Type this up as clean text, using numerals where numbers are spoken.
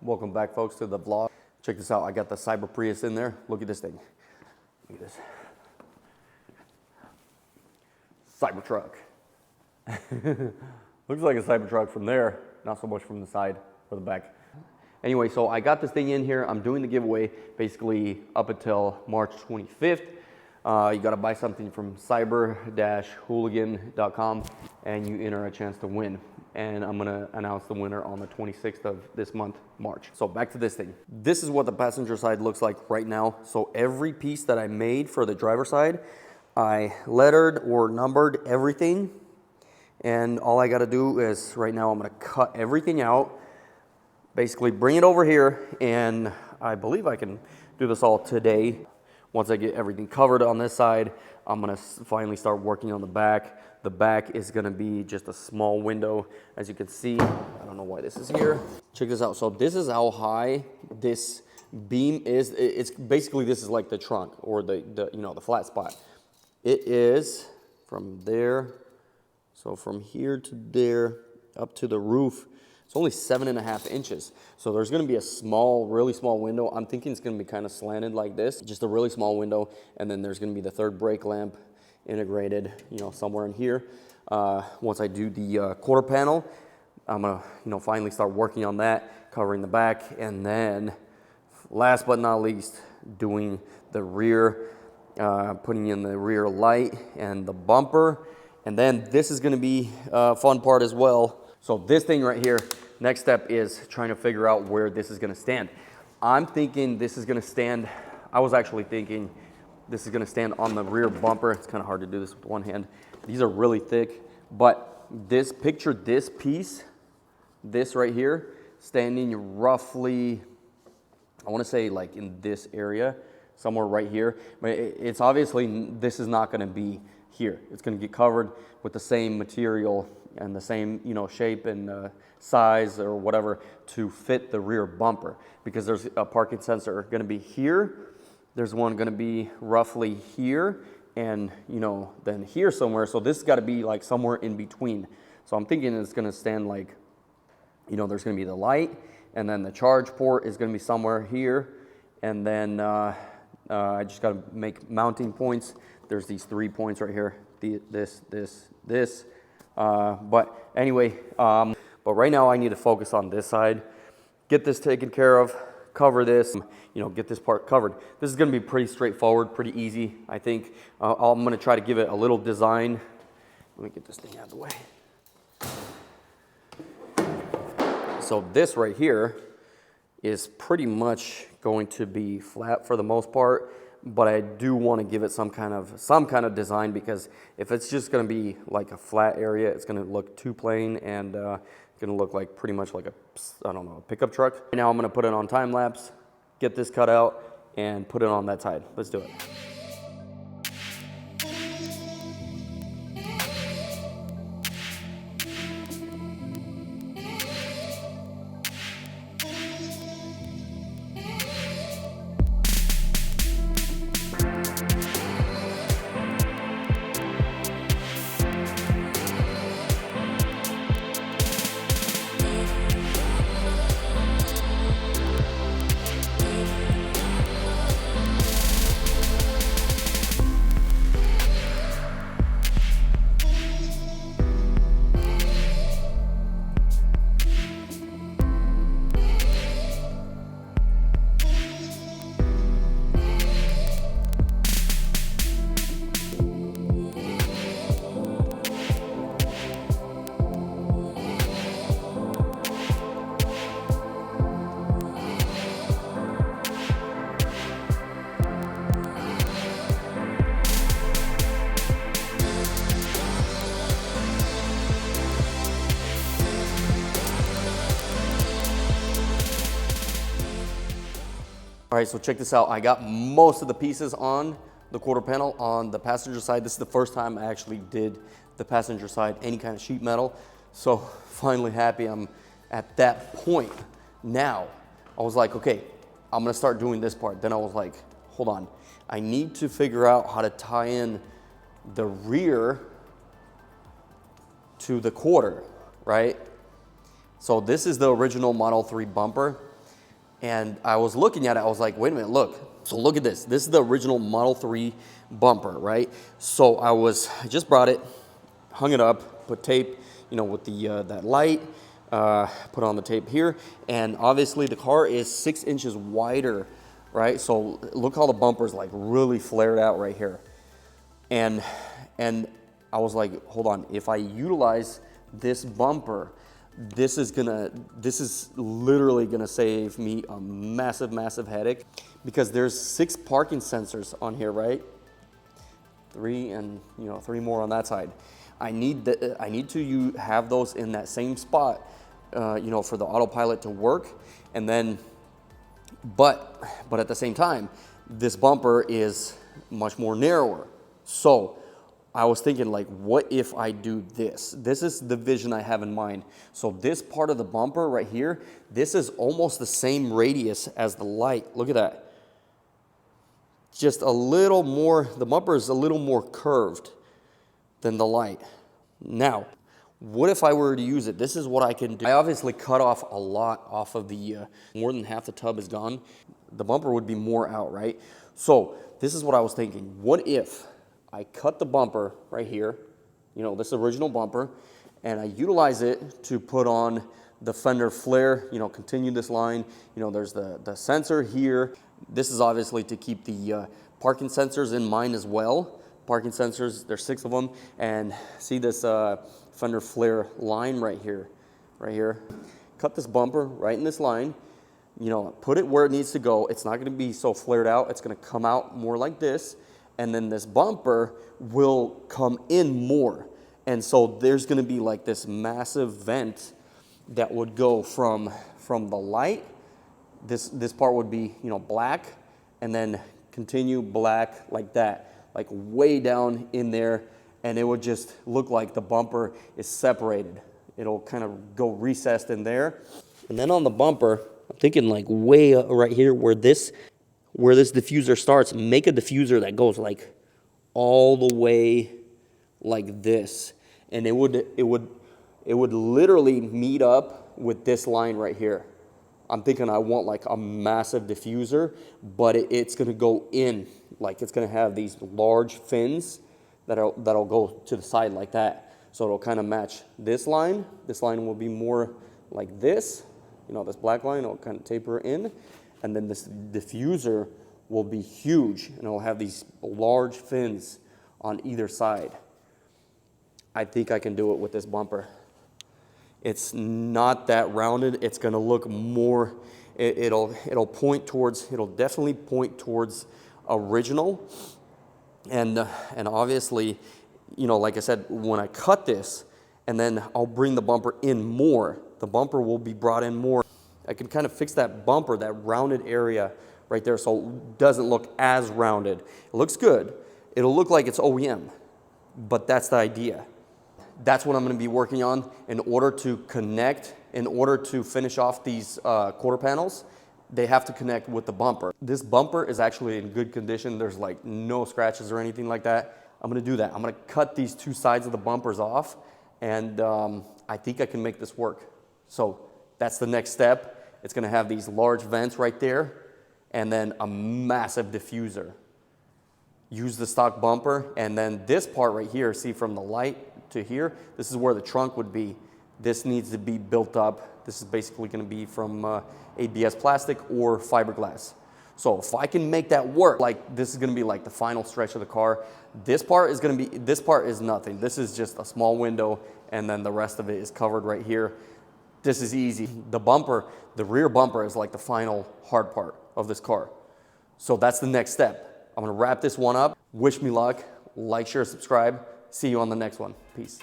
Welcome back, folks, to the vlog. Check this out. I got the Cyber Prius in there. Look at this thing. Look at this. Cybertruck. Looks like a Cybertruck from there, not so much from the side or the back. Anyway, so I got this thing in here. I'm doing the giveaway basically up until March 25th. You got to buy something from cyber-hooligan.com and you enter a chance to win. And I'm gonna announce the winner on the 26th of this month, March. So back to this thing. This is what the passenger side looks like right now. So every piece that I made for the driver side, I lettered or numbered everything. And all I gotta do is, right now I'm gonna cut everything out, basically bring it over here, and I believe I can do this all today. Once I get everything covered on this side, I'm gonna finally start working on the back. The back is gonna be just a small window. As you can see, I don't know why this is here. Check this out. So this is how high this beam is. It's basically, this is like the trunk or the flat spot. It is from there, so from here to there, up to the roof. It's only 7.5 inches. So there's gonna be a small, really small window. I'm thinking it's gonna be kind of slanted like this, just a really small window. And then there's gonna be the third brake lamp integrated, somewhere in here. Once I do the quarter panel, I'm gonna, finally start working on that, covering the back. And then last but not least, doing the rear, putting in the rear light and the bumper. And then this is gonna be a fun part as well. So this thing right here, next step is trying to figure out where this is gonna stand. I'm thinking this is gonna stand, I was actually thinking this is gonna stand on the rear bumper. It's kind of hard to do this with one hand. These are really thick, but picture this piece, this right here, standing roughly, I wanna say like in this area, somewhere right here. But it's obviously, this is not gonna be here. It's gonna get covered with the same material and the same shape and size or whatever to fit the rear bumper, because there's a parking sensor gonna be here, there's one gonna be roughly here, and then here somewhere. So this has got to be like somewhere in between. So I'm thinking it's gonna stand like, there's gonna be the light, and then the charge port is gonna be somewhere here, and then I just gotta make mounting points. There's these 3 points right here, this. But anyway, but right now I need to focus on this side, get this taken care of, cover this, get this part covered. This is gonna be pretty straightforward, pretty easy, I think. I'm gonna try to give it a little design. Let me get this thing out of the way. So this right here is pretty much going to be flat for the most part, but I do want to give it some kind of design, because if it's just going to be like a flat area, it's going to look too plain and going to look like pretty much like a pickup truck. Right now I'm going to put it on time lapse, get this cut out, and put it on that side. Let's do it. All right, so check this out. I got most of the pieces on the quarter panel on the passenger side. This is the first time I actually did the passenger side, any kind of sheet metal. So finally happy I'm at that point. Now, I was like, okay, I'm gonna start doing this part. Then I was like, hold on. I need to figure out how to tie in the rear to the quarter, right? So this is the original Model 3 bumper. And I was looking at it, I was like, wait a minute, look. So look at this. This is the original Model 3 bumper, right? So I just brought it, hung it up, put tape, you know, with the that light, put on the tape here, and obviously the car is 6 inches wider, right? So look how the bumper's like really flared out right here. And I was like, hold on, if I utilize this bumper, this is literally gonna save me a massive headache, because there's 6 parking sensors on here, right? 3 and 3 more on that side. I need to have those in that same spot, for the autopilot to work. And then, but at the same time, this bumper is much more narrower. So I was thinking, like, what if I do this? This is the vision I have in mind. So this part of the bumper right here, this is almost the same radius as the light. Look at that. Just a little more, the bumper is a little more curved than the light. Now, what if I were to use it? This is what I can do. I obviously cut off a lot off of the, more than half the tub is gone. The bumper would be more out, right? So this is what I was thinking. What if I cut the bumper right here, this original bumper, and I utilize it to put on the fender flare, continue this line. There's the sensor here. This is obviously to keep the parking sensors in mind as well. Parking sensors, there's 6 of them. And see this fender flare line right here. Cut this bumper right in this line. Put it where it needs to go. It's not gonna be so flared out. It's gonna come out more like this. And then this bumper will come in more. And so there's gonna be like this massive vent that would go from the light. This part would be, black, and then continue black like that, like way down in there, and it would just look like the bumper is separated. It'll kind of go recessed in there. And then on the bumper, I'm thinking like way right here where this diffuser starts, make a diffuser that goes like all the way like this. And it would literally meet up with this line right here. I'm thinking I want like a massive diffuser, but it's gonna go in, like it's gonna have these large fins that'll go to the side like that. So it'll kind of match this line. This line will be more like this, this black line will kind of taper in. And then this diffuser will be huge, and it'll have these large fins on either side. I think I can do it with this bumper. It's not that rounded. It's gonna look more, it'll definitely point towards original. And obviously, like I said, when I cut this, and then I'll bring the bumper in more, the bumper will be brought in more. I can kind of fix that bumper, that rounded area right there, so it doesn't look as rounded. It looks good. It'll look like it's OEM, but that's the idea. That's what I'm gonna be working on in order to connect, in order to finish off these quarter panels. They have to connect with the bumper. This bumper is actually in good condition. There's like no scratches or anything like that. I'm gonna do that. I'm gonna cut these 2 sides of the bumpers off, and I think I can make this work. So that's the next step. It's gonna have these large vents right there, and then a massive diffuser. Use the stock bumper, and then this part right here, see from the light to here, this is where the trunk would be. This needs to be built up. This is basically gonna be from ABS plastic or fiberglass. So if I can make that work, like this is gonna be like the final stretch of the car. This part is nothing. This is just a small window, and then the rest of it is covered right here. This is easy. The bumper, the rear bumper is like the final hard part of this car. So that's the next step. I'm gonna wrap this one up. Wish me luck. Like, share, subscribe. See you on the next one. Peace.